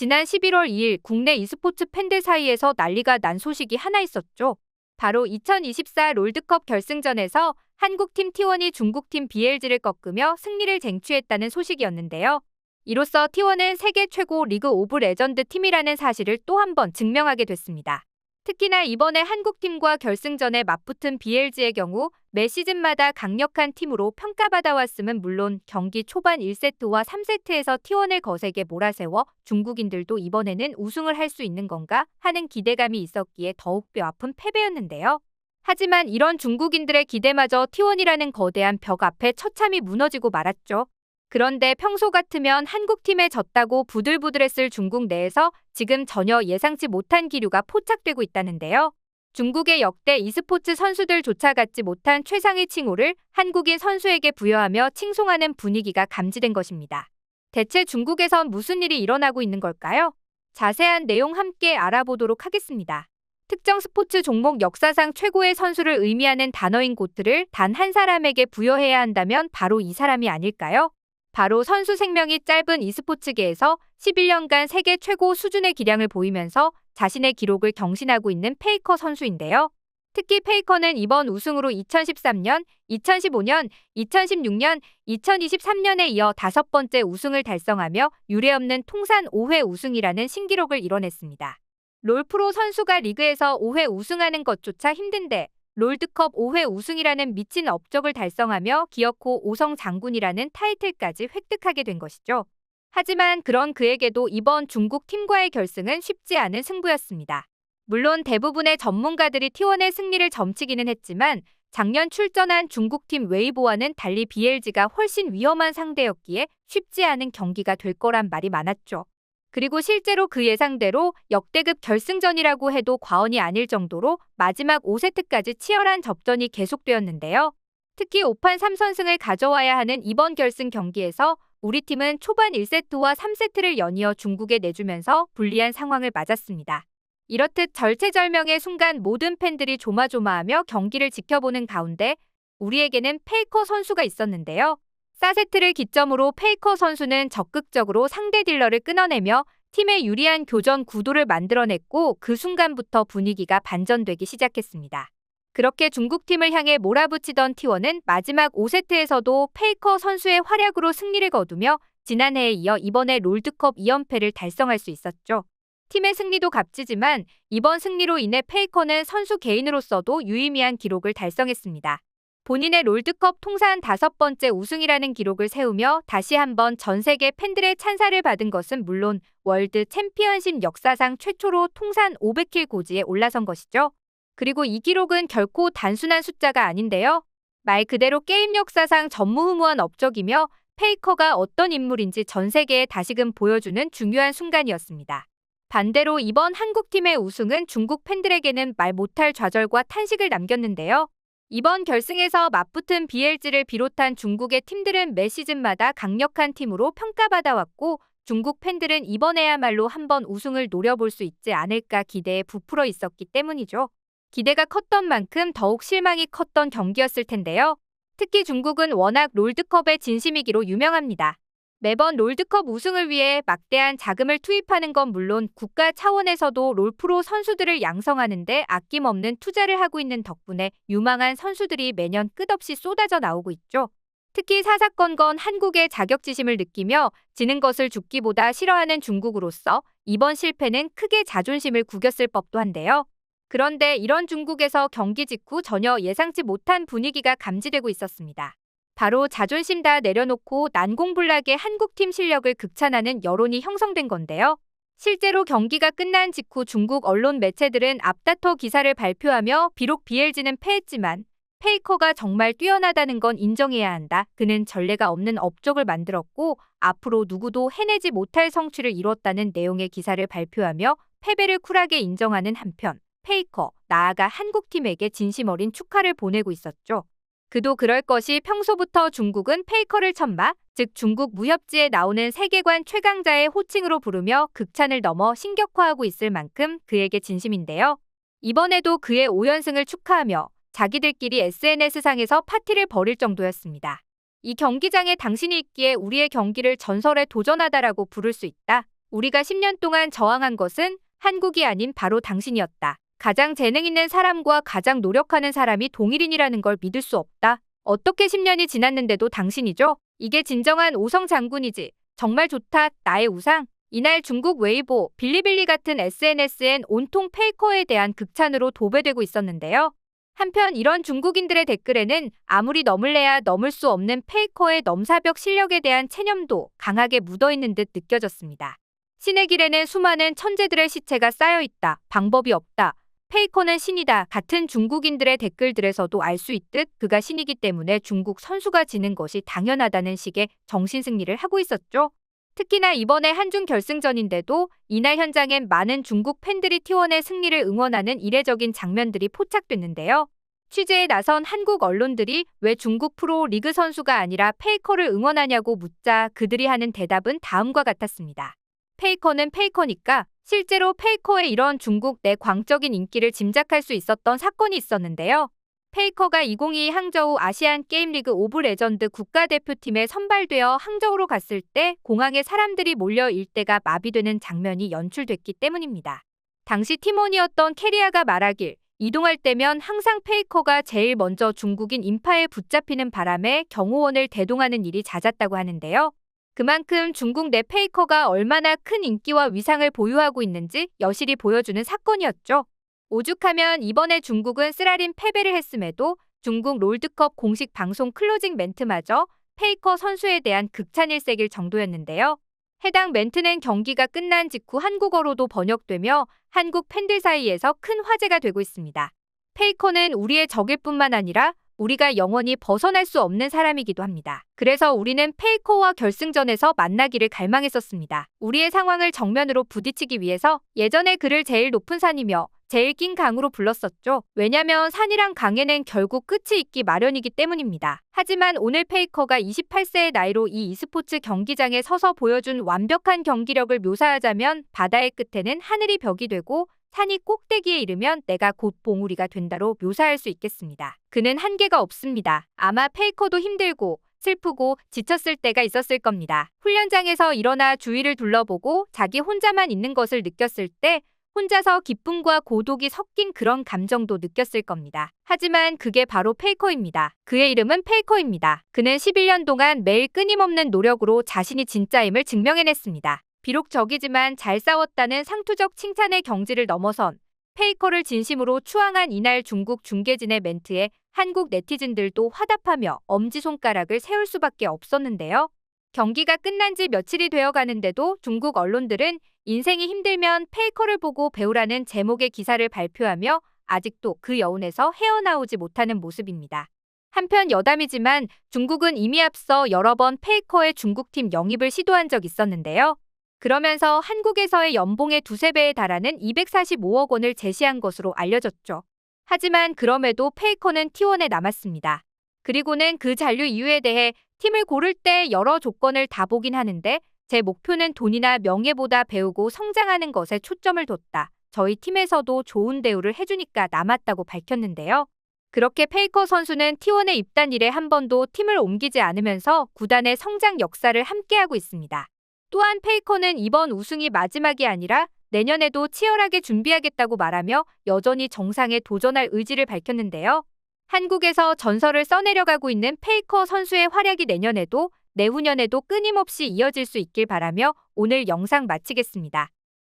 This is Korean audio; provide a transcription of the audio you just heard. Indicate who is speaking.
Speaker 1: 지난 11월 2일 국내 e스포츠 팬들 사이에서 난리가 난 소식이 하나 있었죠. 바로 2024 롤드컵 결승전에서 한국팀 T1이 중국팀 BLG를 꺾으며 승리를 쟁취했다는 소식이었는데요. 이로써 T1은 세계 최고 리그 오브 레전드 팀이라는 사실을 또 한 번 증명하게 됐습니다. 특히나 이번에 한국팀과 결승전에 맞붙은 BLG의 경우 매 시즌마다 강력한 팀으로 평가받아왔음은 물론 경기 초반 1세트와 3세트에서 T1을 거세게 몰아세워 중국인들도 이번에는 우승을 할 수 있는 건가 하는 기대감이 있었기에 더욱 뼈아픈 패배였는데요. 하지만 이런 중국인들의 기대마저 T1이라는 거대한 벽 앞에 처참히 무너지고 말았죠. 그런데 평소 같으면 한국팀에 졌다고 부들부들했을 중국 내에서 지금 전혀 예상치 못한 기류가 포착되고 있다는데요. 중국의 역대 e스포츠 선수들조차 갖지 못한 최상의 칭호를 한국인 선수에게 부여하며 칭송하는 분위기가 감지된 것입니다. 대체 중국에선 무슨 일이 일어나고 있는 걸까요? 자세한 내용 함께 알아보도록 하겠습니다. 특정 스포츠 종목 역사상 최고의 선수를 의미하는 단어인 고트를 단 한 사람에게 부여해야 한다면 바로 이 사람이 아닐까요? 바로 선수 생명이 짧은 e스포츠계에서 11년간 세계 최고 수준의 기량을 보이면서 자신의 기록을 경신하고 있는 페이커 선수인데요. 특히 페이커는 이번 우승으로 2013년, 2015년, 2016년, 2023년에 이어 5번째 우승을 달성하며 유례없는 통산 5회 우승이라는 신기록을 이뤄냈습니다. 롤프로 선수가 리그에서 5회 우승하는 것조차 힘든데 롤드컵 5회 우승이라는 미친 업적을 달성하며 기어코 5성 장군이라는 타이틀까지 획득하게 된 것이죠. 하지만 그런 그에게도 이번 중국 팀과의 결승은 쉽지 않은 승부였습니다. 물론 대부분의 전문가들이 T1의 승리를 점치기는 했지만 작년 출전한 중국팀 웨이보와는 달리 BLG가 훨씬 위험한 상대였기에 쉽지 않은 경기가 될 거란 말이 많았죠. 그리고 실제로 그 예상대로 역대급 결승전이라고 해도 과언이 아닐 정도로 마지막 5세트까지 치열한 접전이 계속되었는데요. 특히 5판 3선승을 가져와야 하는 이번 결승 경기에서 우리 팀은 초반 1세트와 3세트를 연이어 중국에 내주면서 불리한 상황을 맞았습니다. 이렇듯 절체절명의 순간 모든 팬들이 조마조마하며 경기를 지켜보는 가운데 우리에게는 페이커 선수가 있었는데요. 4세트를 기점으로 페이커 선수는 적극적으로 상대 딜러를 끊어내며 팀에 유리한 교전 구도를 만들어냈고 그 순간부터 분위기가 반전되기 시작했습니다. 그렇게 중국팀을 향해 몰아붙이던 T1은 마지막 5세트에서도 페이커 선수의 활약으로 승리를 거두며 지난해에 이어 이번에 롤드컵 2연패를 달성할 수 있었죠. 팀의 승리도 값지지만 이번 승리로 인해 페이커는 선수 개인으로서도 유의미한 기록을 달성했습니다. 본인의 롤드컵 통산 5번째 우승이라는 기록을 세우며 다시 한번 전 세계 팬들의 찬사를 받은 것은 물론 월드 챔피언십 역사상 최초로 통산 500킬 고지에 올라선 것이죠. 그리고 이 기록은 결코 단순한 숫자가 아닌데요. 말 그대로 게임 역사상 전무후무한 업적이며 페이커가 어떤 인물인지 전 세계에 다시금 보여주는 중요한 순간이었습니다. 반대로 이번 한국팀의 우승은 중국 팬들에게는 말 못할 좌절과 탄식을 남겼는데요. 이번 결승에서 맞붙은 BLG를 비롯한 중국의 팀들은 매 시즌마다 강력한 팀으로 평가받아왔고 중국 팬들은 이번에야말로 한번 우승을 노려볼 수 있지 않을까 기대에 부풀어 있었기 때문이죠. 기대가 컸던 만큼 더욱 실망이 컸던 경기였을 텐데요. 특히 중국은 워낙 롤드컵의 진심이기로 유명합니다. 매번 롤드컵 우승을 위해 막대한 자금을 투입하는 건 물론 국가 차원에서도 롤프로 선수들을 양성하는 데 아낌없는 투자를 하고 있는 덕분에 유망한 선수들이 매년 끝없이 쏟아져 나오고 있죠. 특히 사사건건 한국의 자격지심을 느끼며 지는 것을 죽기보다 싫어하는 중국으로서 이번 실패는 크게 자존심을 구겼을 법도 한데요. 그런데 이런 중국에서 경기 직후 전혀 예상치 못한 분위기가 감지되고 있었습니다. 바로 자존심 다 내려놓고 난공불락의 한국팀 실력을 극찬하는 여론이 형성된 건데요. 실제로 경기가 끝난 직후 중국 언론 매체들은 앞다퉈 기사를 발표하며 비록 BLG는 패했지만 페이커가 정말 뛰어나다는 건 인정해야 한다. 그는 전례가 없는 업적을 만들었고 앞으로 누구도 해내지 못할 성취를 이뤘다는 내용의 기사를 발표하며 패배를 쿨하게 인정하는 한편 페이커, 나아가 한국팀에게 진심 어린 축하를 보내고 있었죠. 그도 그럴 것이 평소부터 중국은 페이커를 천마, 즉 중국 무협지에 나오는 세계관 최강자의 호칭으로 부르며 극찬을 넘어 신격화하고 있을 만큼 그에게 진심인데요. 이번에도 그의 5연승을 축하하며 자기들끼리 SNS상에서 파티를 벌일 정도였습니다. 이 경기장에 당신이 있기에 우리의 경기를 전설에 도전하다라고 부를 수 있다. 우리가 10년 동안 저항한 것은 한국이 아닌 바로 당신이었다. 가장 재능 있는 사람과 가장 노력하는 사람이 동일인이라는 걸 믿을 수 없다. 어떻게 10년이 지났는데도 당신이죠? 이게 진정한 오성 장군이지. 정말 좋다. 나의 우상. 이날 중국 웨이보, 빌리빌리 같은 SNS엔 온통 페이커에 대한 극찬으로 도배되고 있었는데요. 한편 이런 중국인들의 댓글에는 아무리 넘을래야 넘을 수 없는 페이커의 넘사벽 실력에 대한 체념도 강하게 묻어있는 듯 느껴졌습니다. 신의 길에는 수많은 천재들의 시체가 쌓여있다. 방법이 없다. 페이커는 신이다. 같은 중국인들의 댓글들에서도 알 수 있듯 그가 신이기 때문에 중국 선수가 지는 것이 당연하다는 식의 정신승리를 하고 있었죠. 특히나 이번에 한중 결승전인데도 이날 현장엔 많은 중국 팬들이 T1의 승리를 응원하는 이례적인 장면들이 포착됐는데요. 취재에 나선 한국 언론들이 왜 중국 프로 리그 선수가 아니라 페이커를 응원하냐고 묻자 그들이 하는 대답은 다음과 같았습니다. 페이커는 페이커니까. 실제로 페이커의 이런 중국 내 광적인 인기를 짐작할 수 있었던 사건이 있었는데요. 페이커가 2022 항저우 아시안 게임 리그 오브 레전드 국가대표팀에 선발되어 항저우로 갔을 때 공항에 사람들이 몰려 일대가 마비되는 장면이 연출됐기 때문입니다. 당시 팀원이었던 캐리아가 말하길 이동할 때면 항상 페이커가 제일 먼저 중국인 인파에 붙잡히는 바람에 경호원을 대동하는 일이 잦았다고 하는데요. 그만큼 중국 내 페이커가 얼마나 큰 인기와 위상을 보유하고 있는지 여실히 보여주는 사건이었죠. 오죽하면 이번에 중국은 쓰라린 패배를 했음에도 중국 롤드컵 공식 방송 클로징 멘트마저 페이커 선수에 대한 극찬일색일 정도였는데요. 해당 멘트는 경기가 끝난 직후 한국어로도 번역되며 한국 팬들 사이에서 큰 화제가 되고 있습니다. 페이커는 우리의 적일 뿐만 아니라 우리가 영원히 벗어날 수 없는 사람이기도 합니다. 그래서 우리는 페이커와 결승전에서 만나기를 갈망했었습니다. 우리의 상황을 정면으로 부딪히기 위해서 예전에 그를 제일 높은 산이며 제일 긴 강으로 불렀었죠. 왜냐면 산이랑 강에는 결국 끝이 있기 마련이기 때문입니다. 하지만 오늘 페이커가 28세의 나이로 이 e스포츠 경기장에 서서 보여준 완벽한 경기력을 묘사하자면 바다의 끝에는 하늘이 벽이 되고 산이 꼭대기에 이르면 내가 곧 봉우리가 된다로 묘사할 수 있겠습니다. 그는 한계가 없습니다. 아마 페이커도 힘들고 슬프고 지쳤을 때가 있었을 겁니다. 훈련장에서 일어나 주위를 둘러보고 자기 혼자만 있는 것을 느꼈을 때 혼자서 기쁨과 고독이 섞인 그런 감정도 느꼈을 겁니다. 하지만 그게 바로 페이커입니다. 그의 이름은 페이커입니다. 그는 11년 동안 매일 끊임없는 노력으로 자신이 진짜임을 증명해냈습니다. 비록 적이지만 잘 싸웠다는 상투적 칭찬의 경지를 넘어선 페이커를 진심으로 추앙한 이날 중국 중계진의 멘트에 한국 네티즌들도 화답하며 엄지손가락을 세울 수밖에 없었는데요. 경기가 끝난 지 며칠이 되어 가는데도 중국 언론들은 인생이 힘들면 페이커를 보고 배우라는 제목의 기사를 발표하며 아직도 그 여운에서 헤어나오지 못하는 모습입니다. 한편 여담이지만 중국은 이미 앞서 여러 번 페이커의 중국팀 영입을 시도한 적 있었는데요. 그러면서 한국에서의 연봉의 두세 배에 달하는 245억 원을 제시한 것으로 알려졌죠. 하지만 그럼에도 페이커는 T1에 남았습니다. 그리고는 그 잔류 이유에 대해 팀을 고를 때 여러 조건을 다 보긴 하는데 제 목표는 돈이나 명예보다 배우고 성장하는 것에 초점을 뒀다. 저희 팀에서도 좋은 대우를 해주니까 남았다고 밝혔는데요. 그렇게 페이커 선수는 T1에 입단 이래 한 번도 팀을 옮기지 않으면서 구단의 성장 역사를 함께하고 있습니다. 또한 페이커는 이번 우승이 마지막이 아니라 내년에도 치열하게 준비하겠다고 말하며 여전히 정상에 도전할 의지를 밝혔는데요. 한국에서 전설을 써내려가고 있는 페이커 선수의 활약이 내년에도 내후년에도 끊임없이 이어질 수 있길 바라며 오늘 영상 마치겠습니다.